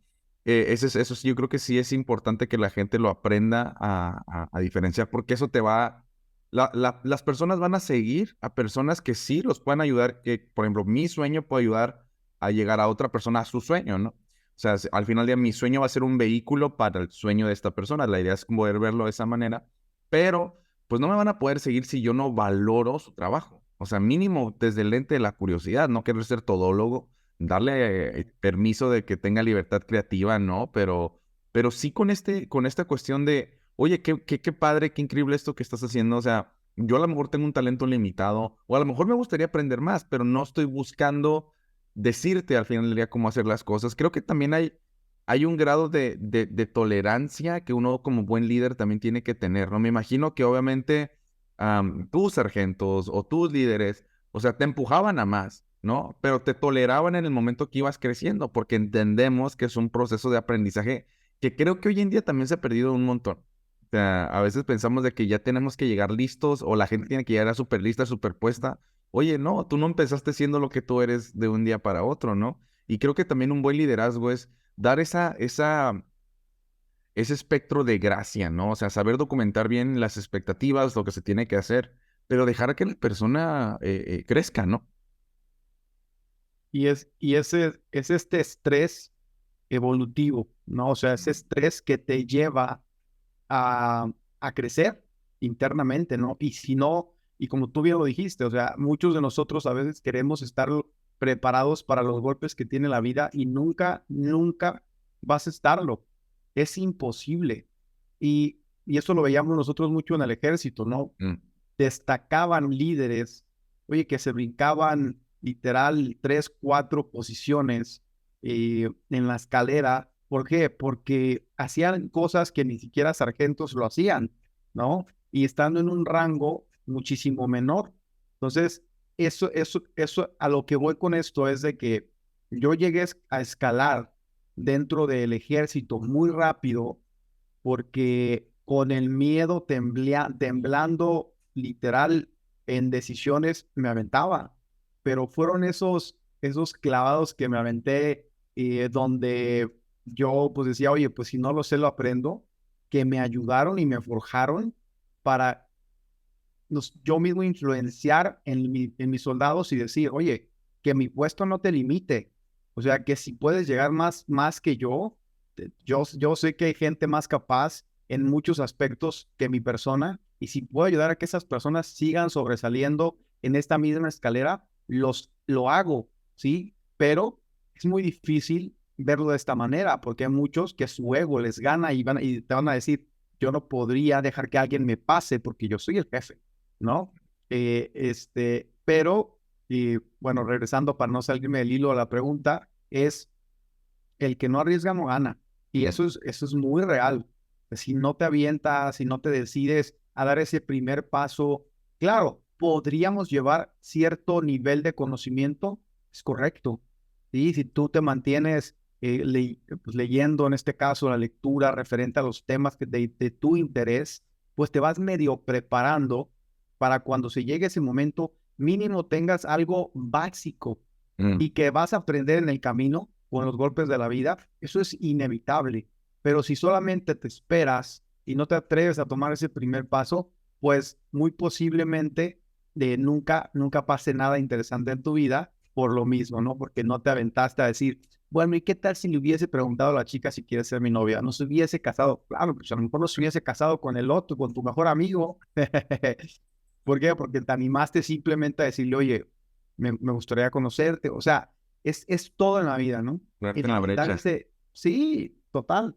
Eso sí, yo creo que sí es importante que la gente lo aprenda a diferenciar, porque eso te va... las personas van a seguir a personas que sí los puedan ayudar, que, por ejemplo, mi sueño puede ayudar a llegar a otra persona a su sueño, ¿no? O sea, al final del día mi sueño va a ser un vehículo para el sueño de esta persona. La idea es poder verlo de esa manera, pero pues no me van a poder seguir si yo no valoro su trabajo. O sea, mínimo desde el lente de la curiosidad, no querer ser todólogo, darle permiso de que tenga libertad creativa, ¿no? Pero sí con esta cuestión de, oye, qué padre, qué increíble esto que estás haciendo. O sea, yo a lo mejor tengo un talento limitado, o a lo mejor me gustaría aprender más, pero no estoy buscando decirte al final del día cómo hacer las cosas. Creo que también hay un grado de tolerancia que uno como buen líder también tiene que tener, ¿no? Me imagino que obviamente tus sargentos o tus líderes, o sea, te empujaban a más, ¿no? Pero te toleraban en el momento que ibas creciendo, porque entendemos que es un proceso de aprendizaje que creo que hoy en día también se ha perdido un montón. O sea, a veces pensamos de que ya tenemos que llegar listos o la gente tiene que llegar a súper lista, súper puesta. Oye, no, tú no empezaste siendo lo que tú eres de un día para otro, ¿no? Y creo que también un buen liderazgo es dar ese espectro de gracia, ¿no? O sea, saber documentar bien las expectativas, lo que se tiene que hacer, pero dejar que la persona crezca, ¿no? Es este estrés evolutivo, ¿no? O sea, ese estrés que te lleva a crecer internamente, ¿no? Y si no, y como tú bien lo dijiste, o sea, muchos de nosotros a veces queremos estar preparados para los golpes que tiene la vida y nunca vas a estarlo. Es imposible. Y eso lo veíamos nosotros mucho en el ejército, ¿no? Mm. Destacaban líderes, oye, que se brincaban literal 3, 4 posiciones en la escalera. ¿Por qué? Porque hacían cosas que ni siquiera sargentos lo hacían, ¿no? Y estando en un rango muchísimo menor. Entonces, eso a lo que voy con esto es de que yo llegué a escalar dentro del ejército muy rápido porque con el miedo temblando literal en decisiones me aventaba, pero fueron esos clavados que me aventé donde yo pues decía, oye, pues si no lo sé, lo aprendo, que me ayudaron y me forjaron para yo mismo influenciar en mis soldados y decir, oye, que mi puesto no te limite. O sea, que si puedes llegar más que yo sé que hay gente más capaz en muchos aspectos que mi persona, y si puedo ayudar a que esas personas sigan sobresaliendo en esta misma escalera, lo hago, ¿sí? Pero es muy difícil verlo de esta manera, porque hay muchos que su ego les gana y te van a decir, yo no podría dejar que alguien me pase porque yo soy el jefe, ¿no? Pero, y bueno, regresando para no salirme del hilo a la pregunta, es el que no arriesga no gana. Y eso es muy real. Si no te avientas, si no te decides a dar ese primer paso, claro, podríamos llevar cierto nivel de conocimiento, es correcto. ¿Sí? Si tú te mantienes pues, leyendo, en este caso, la lectura referente a los temas de tu interés, pues te vas medio preparando para cuando se llegue ese momento, mínimo tengas algo básico Mm. y que vas a aprender en el camino con los golpes de la vida, eso es inevitable. Pero si solamente te esperas y no te atreves a tomar ese primer paso, pues muy posiblemente nunca pase nada interesante en tu vida por lo mismo, ¿no? Porque no te aventaste a decir, bueno, ¿y qué tal si le hubiese preguntado a la chica si quiere ser mi novia? No se hubiese casado, claro, pues a lo mejor no se hubiese casado con el otro, con tu mejor amigo. ¿Por qué? Porque te animaste simplemente a decirle, oye, me gustaría conocerte. O sea, es todo en la vida, ¿no? Ponerte Y en la brecha. sí, total.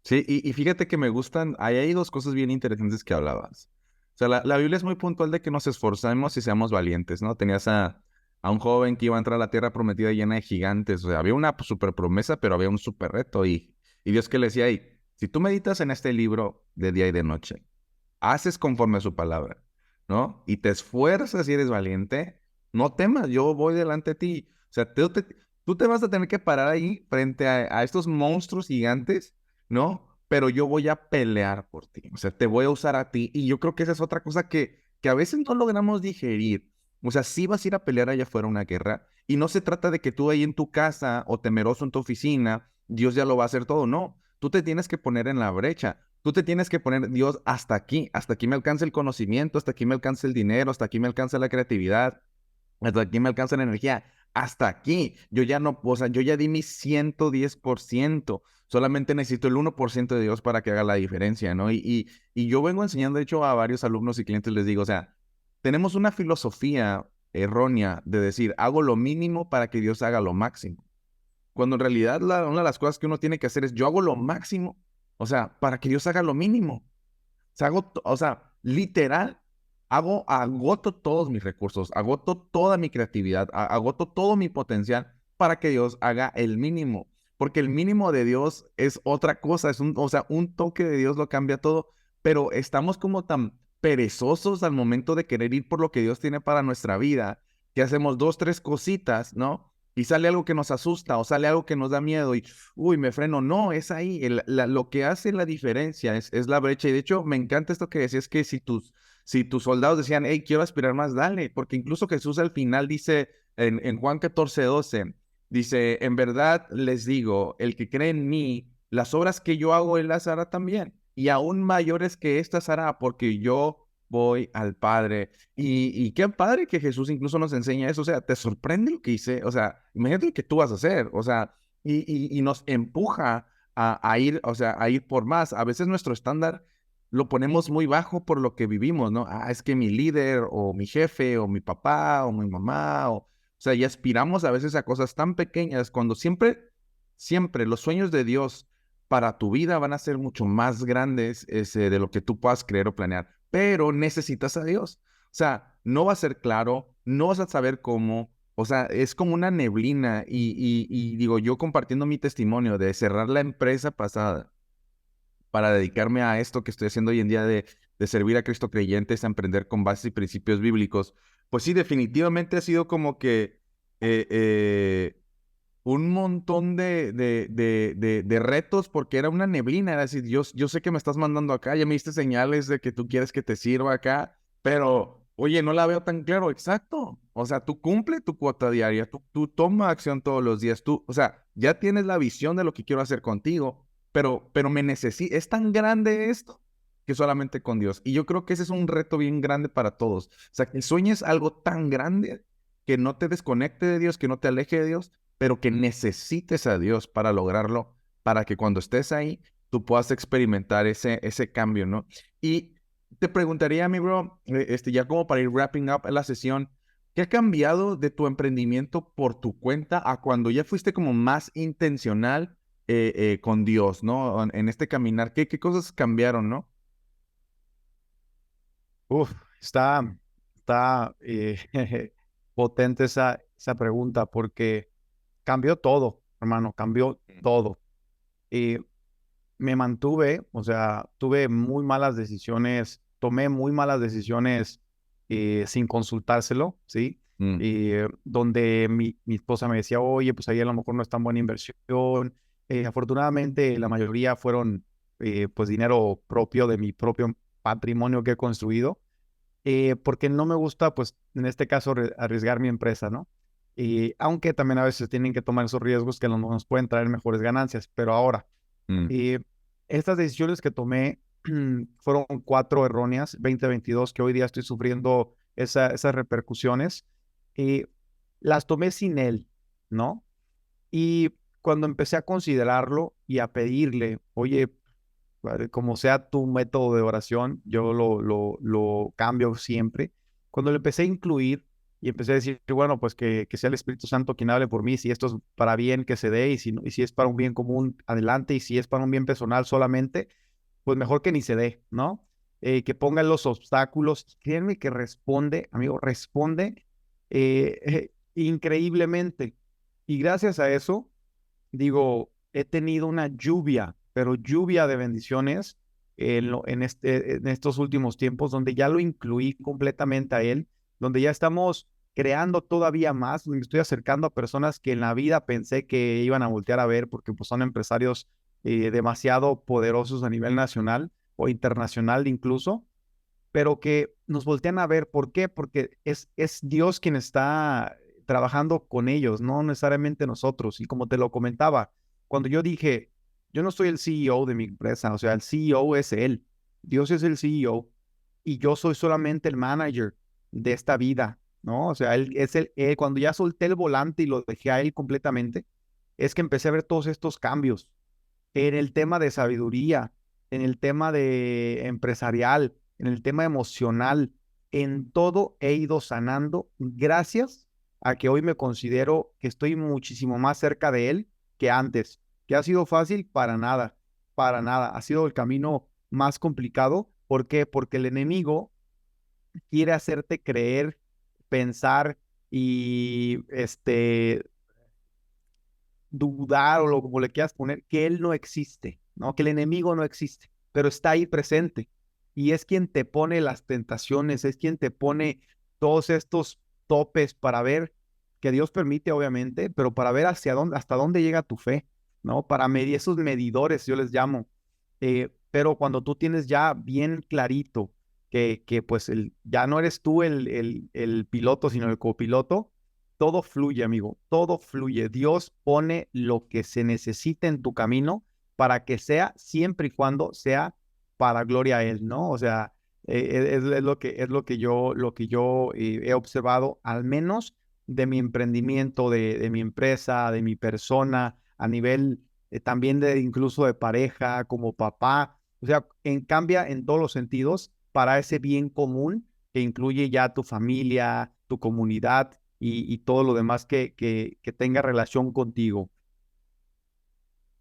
Sí, y fíjate que me gustan, ahí hay dos cosas bien interesantes que hablabas. O sea, la Biblia es muy puntual de que nos esforzamos y seamos valientes, ¿no? Tenías a un joven que iba a entrar a la tierra prometida llena de gigantes. O sea, había una super promesa, pero había un super reto. Y Dios que le decía ahí, si tú meditas en este libro de día y de noche, haces conforme a su palabra, ¿no? Y te esfuerzas y eres valiente, no temas, yo voy delante de ti. O sea, tú te vas a tener que parar ahí frente a estos monstruos gigantes, ¿no? Pero yo voy a pelear por ti, o sea, te voy a usar a ti. Y yo creo que esa es otra cosa que a veces no logramos digerir. O sea, sí vas a ir a pelear allá afuera una guerra y no se trata de que tú ahí en tu casa o temeroso en tu oficina, Dios ya lo va a hacer todo, no. Tú te tienes que poner en la brecha. Tú te tienes que poner, Dios, hasta aquí me alcanza el conocimiento, hasta aquí me alcanza el dinero, hasta aquí me alcanza la creatividad, hasta aquí me alcanza la energía, hasta aquí. Yo ya no, o sea, yo ya di mi 110%. Solamente necesito el 1% de Dios para que haga la diferencia, ¿no? Y yo vengo enseñando, de hecho, a varios alumnos y clientes les digo, o sea, tenemos una filosofía errónea de decir, hago lo mínimo para que Dios haga lo máximo. Cuando en realidad una de las cosas que uno tiene que hacer es, yo hago lo máximo, o sea, para que Dios haga lo mínimo. O sea, o sea, literal, agoto todos mis recursos, agoto toda mi creatividad, agoto todo mi potencial para que Dios haga el mínimo. Porque el mínimo de Dios es otra cosa, o sea, un toque de Dios lo cambia todo, pero estamos como tan perezosos al momento de querer ir por lo que Dios tiene para nuestra vida, que hacemos dos, tres cositas, ¿no? Y sale algo que nos asusta o sale algo que nos da miedo y, uy, me freno. No, es ahí. Lo que hace la diferencia es la brecha. Y de hecho, me encanta esto que decías que si tus soldados decían, hey, quiero aspirar más, dale. Porque incluso Jesús al final dice en Juan 14:12, dice, en verdad les digo, el que cree en mí, las obras que yo hago, él las hará también. Y aún mayores que estas hará, porque yo voy al Padre. Y qué padre que Jesús incluso nos enseña eso. O sea, te sorprende lo que hice. O sea, imagínate lo que tú vas a hacer. O sea, y nos empuja a ir, o sea, a ir por más. A veces nuestro estándar lo ponemos muy bajo por lo que vivimos, ¿no? Ah, es que mi líder o mi jefe o mi papá o mi mamá, o sea, y aspiramos a veces a cosas tan pequeñas cuando siempre los sueños de Dios para tu vida van a ser mucho más grandes de lo que tú puedas creer o planear, pero necesitas a Dios. O sea, no va a ser claro, no vas a saber cómo, o sea, es como una neblina y digo, yo compartiendo mi testimonio de cerrar la empresa pasada para dedicarme a esto que estoy haciendo hoy en día de servir a Cristo creyentes, a emprender con bases y principios bíblicos, pues sí, definitivamente ha sido como que eh, eh, un montón de retos porque era una neblina, era decir, yo sé que me estás mandando acá, ya me diste señales de que tú quieres que te sirva acá, pero oye, no la veo tan claro, exacto. O sea, tú cumple tu cuota diaria, tú toma acción todos los días, o sea, ya tienes la visión de lo que quiero hacer contigo, pero es tan grande esto que solamente con Dios. Y yo creo que ese es un reto bien grande para todos. O sea, que sueñes algo tan grande que no te desconecte de Dios, que no te aleje de Dios, pero que necesites a Dios para lograrlo, para que cuando estés ahí, tú puedas experimentar ese cambio, ¿no? Y te preguntaría, mi bro, ya como para ir wrapping up la sesión, ¿qué ha cambiado de tu emprendimiento por tu cuenta a cuando ya fuiste como más intencional con Dios, ¿no? En este caminar, ¿qué cosas cambiaron, no? Uf, está potente esa pregunta porque cambió todo, hermano, cambió todo. Y me mantuve, o sea, tuve muy malas decisiones, tomé muy malas decisiones sin consultárselo, ¿sí? Mm, Donde mi esposa me decía, oye, pues ahí a lo mejor no es tan buena inversión. Afortunadamente, la mayoría fueron pues dinero propio de mi propio patrimonio que he construido, porque no me gusta, pues en este caso, arriesgar mi empresa, ¿no? Y aunque también a veces tienen que tomar esos riesgos que nos pueden traer mejores ganancias, pero ahora, mm, eh, estas decisiones que tomé fueron cuatro erróneas, 2022, que hoy día estoy sufriendo esas repercusiones, y las tomé sin él, ¿no? Y cuando empecé a considerarlo y a pedirle, oye, como sea tu método de oración, yo lo cambio siempre. Cuando lo empecé a incluir, y empecé a decir, bueno, pues que sea el Espíritu Santo quien hable por mí, si esto es para bien que se dé, y si, y si es para un bien común, adelante, y si es para un bien personal solamente, pues mejor que ni se dé, ¿no? Que pongan los obstáculos. Créanme que responde, amigo, responde increíblemente. Y gracias a eso, digo, he tenido una lluvia, pero lluvia de bendiciones en estos últimos tiempos, donde ya lo incluí completamente a él, donde ya estamos creando todavía más, me estoy acercando a personas que en la vida pensé que iban a voltear a ver porque pues, son empresarios demasiado poderosos a nivel nacional o internacional incluso, pero que nos voltean a ver. ¿Por qué? Porque es Dios quien está trabajando con ellos, no necesariamente nosotros. Y como te lo comentaba, cuando yo dije, yo no soy el CEO de mi empresa, o sea, el CEO es Él, Dios es el CEO y yo soy solamente el manager de esta vida, ¿no? O sea, cuando ya solté el volante y lo dejé a Él completamente, es que empecé a ver todos estos cambios en el tema de sabiduría, en el tema de empresarial, en el tema emocional, en todo he ido sanando gracias a que hoy me considero que estoy muchísimo más cerca de él que antes. ¿Que ha sido fácil? Para nada, para nada. Ha sido el camino más complicado. ¿Por qué? Porque el enemigo quiere hacerte creer, pensar y dudar o como le quieras poner, que él no existe, ¿no? Que el enemigo no existe, pero está ahí presente. Y es quien te pone las tentaciones, es quien te pone todos estos topes para ver, que Dios permite, obviamente, pero para ver hasta dónde llega tu fe, ¿no? Para medir esos medidores, yo les llamo. Pero cuando tú tienes ya bien clarito que pues ya no eres tú el piloto, sino el copiloto, todo fluye, amigo, todo fluye. Dios pone lo que se necesite en tu camino para que sea siempre y cuando sea para gloria a Él, ¿no? O sea, es lo que yo he observado, al menos de mi emprendimiento, de mi empresa, de mi persona, a nivel también de incluso de pareja, como papá. O sea, cambia en todos los sentidos para ese bien común que incluye ya tu familia, tu comunidad y todo lo demás que tenga relación contigo.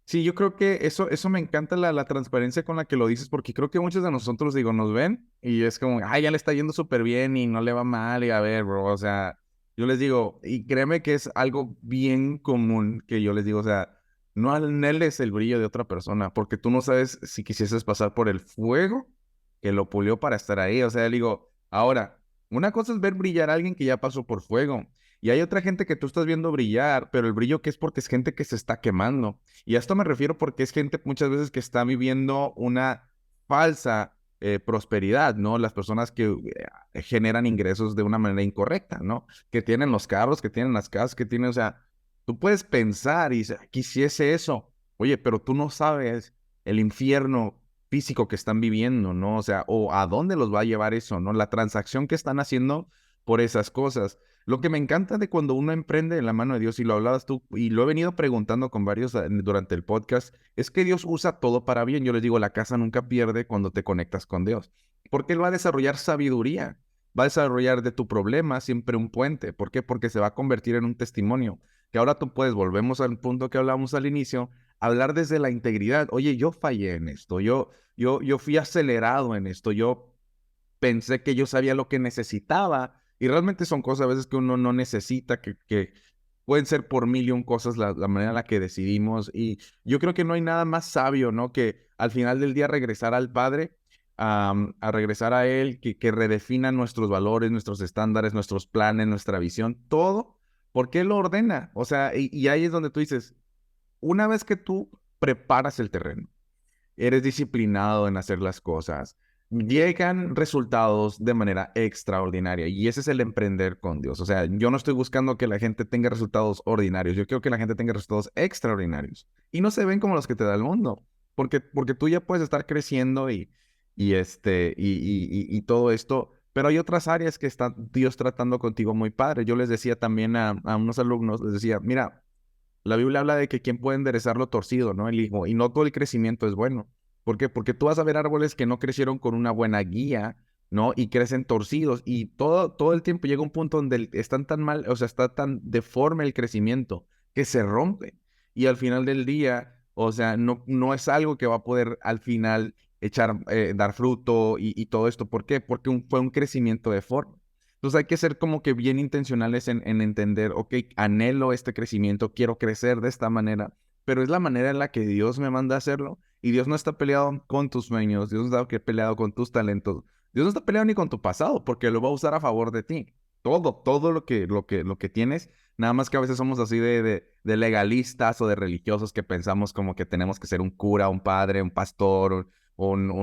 Sí, yo creo que eso me encanta la transparencia con la que lo dices, porque creo que muchos de nosotros, digo, nos ven y es como, ay, ya le está yendo súper bien y no le va mal, y a ver, bro, o sea, yo les digo, y créeme que es algo bien común que yo les digo, o sea, no anheles el brillo de otra persona, porque tú no sabes si quisieses pasar por el fuego que lo pulió para estar ahí, o sea, le digo, ahora, una cosa es ver brillar a alguien que ya pasó por fuego, y hay otra gente que tú estás viendo brillar, pero el brillo que es porque es gente que se está quemando. Y a esto me refiero porque es gente muchas veces que está viviendo una falsa prosperidad, ¿no? Las personas que generan ingresos de una manera incorrecta, ¿no? Que tienen los carros, que tienen las casas, que tienen, o sea, tú puedes pensar y quisiese eso, oye, pero tú no sabes el infierno físico que están viviendo, ¿no? O sea, o a dónde los va a llevar eso, ¿no? La transacción que están haciendo por esas cosas. Lo que me encanta de cuando uno emprende en la mano de Dios, y lo hablabas tú, y lo he venido preguntando con varios durante el podcast, es que Dios usa todo para bien. Yo les digo, la casa nunca pierde cuando te conectas con Dios, porque Él va a desarrollar sabiduría, va a desarrollar de tu problema siempre un puente. ¿Por qué? Porque se va a convertir en un testimonio, que ahora tú puedes, volvemos al punto que hablamos al inicio, hablar desde la integridad. Oye, yo fallé en esto, yo fui acelerado en esto, yo pensé que yo sabía lo que necesitaba y realmente son cosas a veces que uno no necesita, que pueden ser por mil y un cosas la manera en la que decidimos. Y yo creo que no hay nada más sabio, ¿no? Que al final del día regresar al Padre, a regresar a Él, que redefina nuestros valores, nuestros estándares, nuestros planes, nuestra visión, todo, porque Él lo ordena. O sea, y ahí es donde tú dices, una vez que tú preparas el terreno, eres disciplinado en hacer las cosas, llegan resultados de manera extraordinaria. Y ese es el emprender con Dios. O sea, yo no estoy buscando que la gente tenga resultados ordinarios. Yo quiero que la gente tenga resultados extraordinarios. Y no se ven como los que te da el mundo. Porque tú ya puedes estar creciendo y todo esto. Pero hay otras áreas que está Dios tratando contigo muy padre. Yo les decía también a unos alumnos, les decía, mira, la Biblia habla de que quién puede enderezar lo torcido, ¿no? El hijo. Y no todo el crecimiento es bueno. ¿Por qué? Porque tú vas a ver árboles que no crecieron con una buena guía, ¿no? Y crecen torcidos y todo el tiempo llega un punto donde están tan mal, o sea, está tan deforme el crecimiento que se rompe. Y al final del día, o sea, no es algo que va a poder al final dar fruto y todo esto. ¿Por qué? Porque fue un crecimiento deforme. Entonces hay que ser como que bien intencionales en entender, ok, anhelo este crecimiento, quiero crecer de esta manera, pero es la manera en la que Dios me manda a hacerlo. Y Dios no está peleado con tus sueños, Dios no está peleado con tus talentos, Dios no está peleado ni con tu pasado, porque lo va a usar a favor de ti. Todo lo que tienes, nada más que a veces somos así de legalistas o de religiosos que pensamos como que tenemos que ser un cura, un padre, un pastor,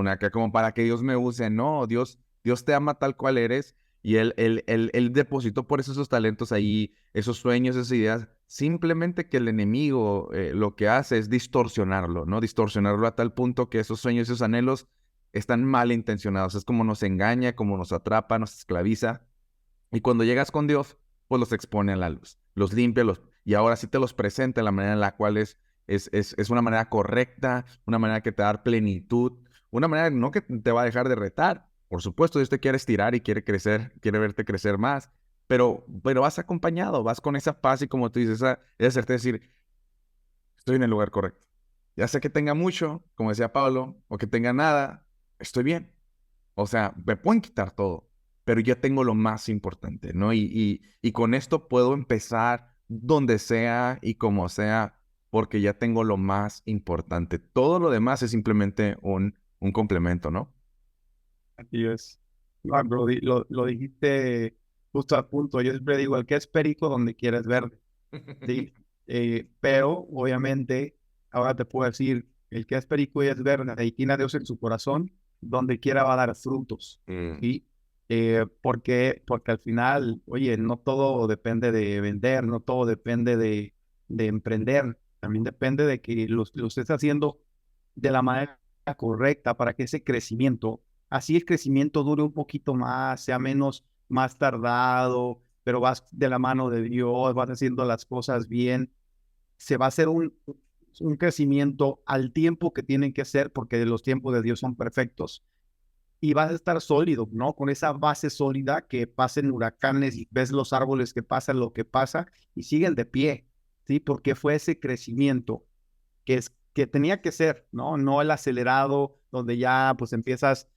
acá como para que Dios me use. No, Dios te ama tal cual eres y Él depositó por eso esos talentos ahí, esos sueños, esas ideas. Simplemente que el enemigo lo que hace es distorsionarlo, ¿no? Distorsionarlo a tal punto que esos sueños, esos anhelos están mal intencionados. Es como nos engaña, como nos atrapa, nos esclaviza. Y cuando llegas con Dios, pues los expone a la luz, los limpia, y ahora sí te los presenta de la manera en la cual es una manera correcta, una manera que te va a dar plenitud, una manera no que te va a dejar de retar. Por supuesto, Dios te quiere estirar y quiere crecer, quiere verte crecer más, pero vas acompañado, vas con esa paz y como tú dices, esa certeza de decir, estoy en el lugar correcto. Ya sea que tenga mucho, como decía Pablo, o que tenga nada, estoy bien. O sea, me pueden quitar todo, pero ya tengo lo más importante, ¿no? Y con esto puedo empezar donde sea y como sea, porque ya tengo lo más importante. Todo lo demás es simplemente un complemento, ¿no? Así es. No, lo dijiste justo a punto. Yo siempre digo, el que es perico donde quieres verde, ¿sí? Pero, obviamente, ahora te puedo decir, el que es perico y es verde y tiene a Dios en su corazón, donde quiera va a dar frutos, ¿sí? Porque al final, oye, no todo depende de vender, no todo depende de emprender, también depende de que lo estés haciendo de la manera correcta para que ese crecimiento, así el crecimiento dure un poquito más, sea más tardado, pero vas de la mano de Dios, vas haciendo las cosas bien, se va a hacer un crecimiento al tiempo que tienen que ser, porque los tiempos de Dios son perfectos. Y vas a estar sólido, ¿no? Con esa base sólida que pasen huracanes y ves los árboles que pasan lo que pasa y siguen de pie, ¿sí? Porque fue ese crecimiento que tenía que ser, ¿no? No el acelerado donde ya pues empiezas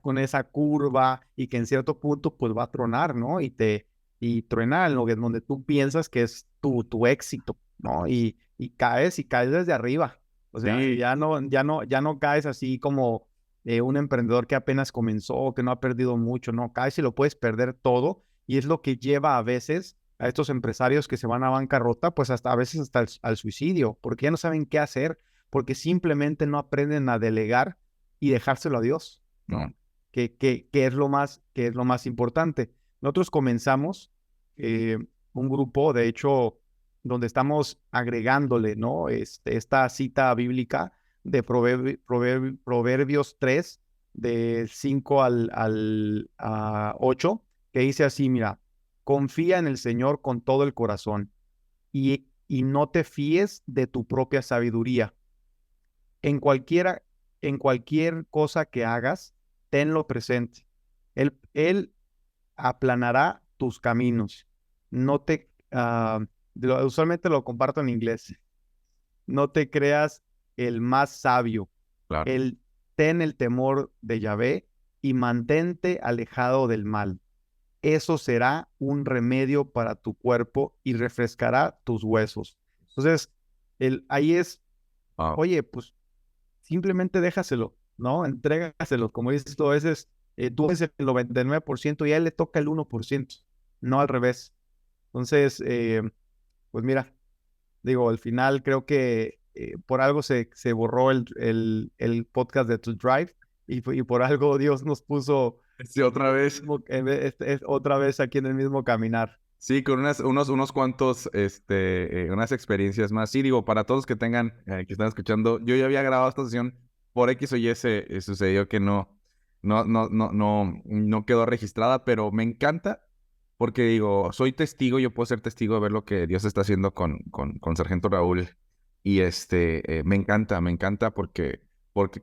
con esa curva y que en cierto punto pues va a tronar, ¿no? Y truena en lo que donde tú piensas que es tu éxito, ¿no? Y caes desde arriba. O sea, Sí, ya no caes así como un emprendedor que apenas comenzó, que no ha perdido mucho, no, caes y lo puedes perder todo y es lo que lleva a veces a estos empresarios que se van a bancarrota, pues hasta a veces hasta al suicidio, porque ya no saben qué hacer, porque simplemente no aprenden a delegar y dejárselo a Dios, no. ¿no? Que es lo más importante. Nosotros comenzamos un grupo, de hecho, donde estamos agregándole, ¿no? Esta cita bíblica de Proverbios 3, de 5 a 8, que dice así, mira, confía en el Señor con todo el corazón y no te fíes de tu propia sabiduría. En cualquiera, en cualquier cosa que hagas, tenlo presente. Él aplanará tus caminos. No te, usualmente lo comparto en inglés. No te creas el más sabio. Claro. Ten el temor de Yahvé y mantente alejado del mal. Eso será un remedio para tu cuerpo y refrescará tus huesos. Entonces, ahí es, Wow. oye, pues simplemente déjaselo, ¿no? Entrégaselo. Como dices tú, a veces tú eres el 99% y a él le toca el 1%, no al revés. Entonces, pues mira, digo, al final creo que por algo se borró el podcast de To Drive y por algo Dios nos puso Sí, otra vez. otra vez aquí en el mismo caminar. Sí, con unos cuantos, unas experiencias más. Sí, digo, para todos que tengan, que están escuchando, yo ya había grabado esta sesión por X o Y sucedió que no quedó registrada, pero me encanta porque digo, soy testigo, yo puedo ser testigo de ver lo que Dios está haciendo con Sargento Raúl. Y me encanta porque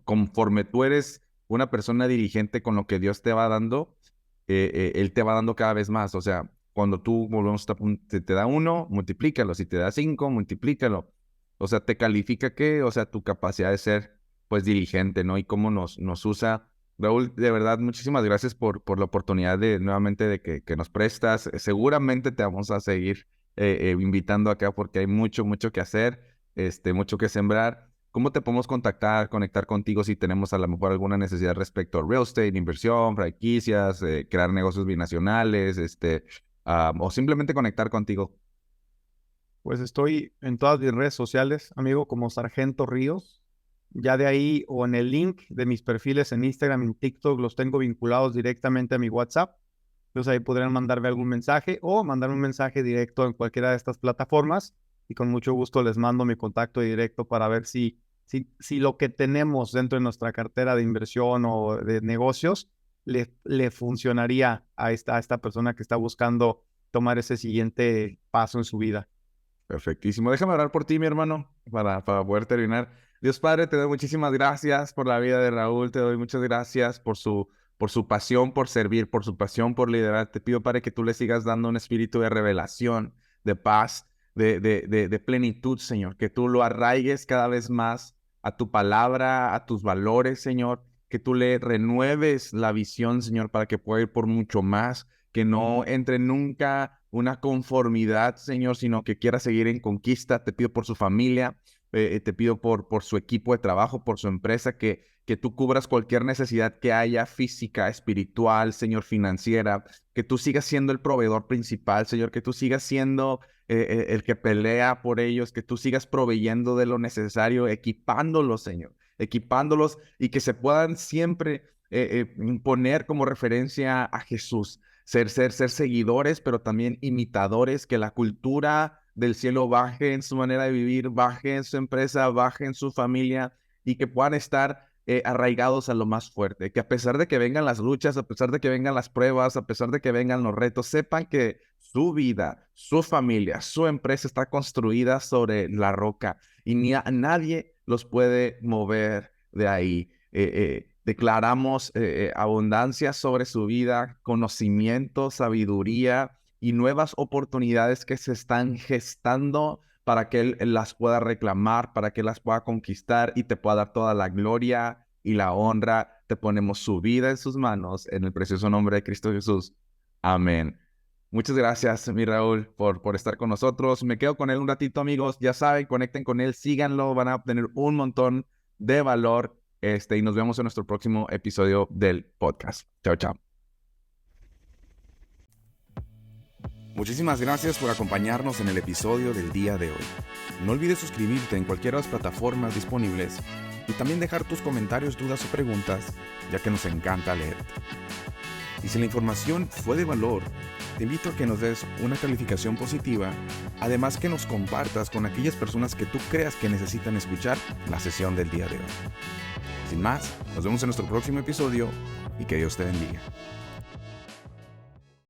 conforme tú eres una persona diligente con lo que Dios te va dando, Él te va dando cada vez más. O sea, cuando tú volvemos te da 1, multiplícalo. Si te da 5, multiplícalo. O sea, te califica ¿qué? O sea, tu capacidad de ser, pues, diligente, ¿no? Y cómo nos usa. Raúl, de verdad, muchísimas gracias por la oportunidad nuevamente de que nos prestas. Seguramente te vamos a seguir invitando acá porque hay mucho que hacer, mucho que sembrar. ¿Cómo te podemos conectar contigo si tenemos a lo mejor alguna necesidad respecto a real estate, inversión, franquicias, crear negocios binacionales, o simplemente conectar contigo? Pues estoy en todas mis redes sociales, amigo, como Sargento Ríos. Ya de ahí o en el link de mis perfiles en Instagram y en TikTok los tengo vinculados directamente a mi WhatsApp. Entonces ahí podrían mandarme algún mensaje o mandarme un mensaje directo en cualquiera de estas plataformas y con mucho gusto les mando mi contacto directo para ver si lo que tenemos dentro de nuestra cartera de inversión o de negocios le funcionaría a esta persona que está buscando tomar ese siguiente paso en su vida. Perfectísimo. Déjame orar por ti, mi hermano, para poder terminar. Dios Padre, te doy muchísimas gracias por la vida de Raúl. Te doy muchas gracias por su pasión por servir, por su pasión por liderar. Te pido, Padre, que tú le sigas dando un espíritu de revelación, de paz, de plenitud, Señor. Que tú lo arraigues cada vez más a tu palabra, a tus valores, Señor. Que tú le renueves la visión, Señor, para que pueda ir por mucho más. Que no entre nunca una conformidad, Señor, sino que quiera seguir en conquista. Te pido por su familia, te pido por su equipo de trabajo, por su empresa, que tú cubras cualquier necesidad que haya, física, espiritual, Señor, financiera, que tú sigas siendo el proveedor principal, Señor, que tú sigas siendo el que pelea por ellos, que tú sigas proveyendo de lo necesario, equipándolos, Señor, equipándolos y que se puedan siempre poner como referencia a Jesús. Ser seguidores, pero también imitadores, que la cultura del cielo baje en su manera de vivir, baje en su empresa, baje en su familia y que puedan estar arraigados a lo más fuerte. Que a pesar de que vengan las luchas, a pesar de que vengan las pruebas, a pesar de que vengan los retos, sepan que su vida, su familia, su empresa está construida sobre la roca y nadie los puede mover de ahí. Declaramos abundancia sobre su vida, conocimiento, sabiduría y nuevas oportunidades que se están gestando para que él las pueda reclamar, para que las pueda conquistar y te pueda dar toda la gloria y la honra. Te ponemos su vida en sus manos, en el precioso nombre de Cristo Jesús. Amén. Muchas gracias, mi Raúl, por estar con nosotros. Me quedo con él un ratito, amigos. Ya saben, conecten con él, síganlo, van a obtener un montón de valor. Y nos vemos en nuestro próximo episodio del podcast. Chao, chao. Muchísimas gracias por acompañarnos en el episodio del día de hoy. No olvides suscribirte en cualquiera de las plataformas disponibles y también dejar tus comentarios, dudas o preguntas, ya que nos encanta leerte. Y si la información fue de valor, te invito a que nos des una calificación positiva, además que nos compartas con aquellas personas que tú creas que necesitan escuchar la sesión del día de hoy. Sin más, nos vemos en nuestro próximo episodio y que Dios te bendiga.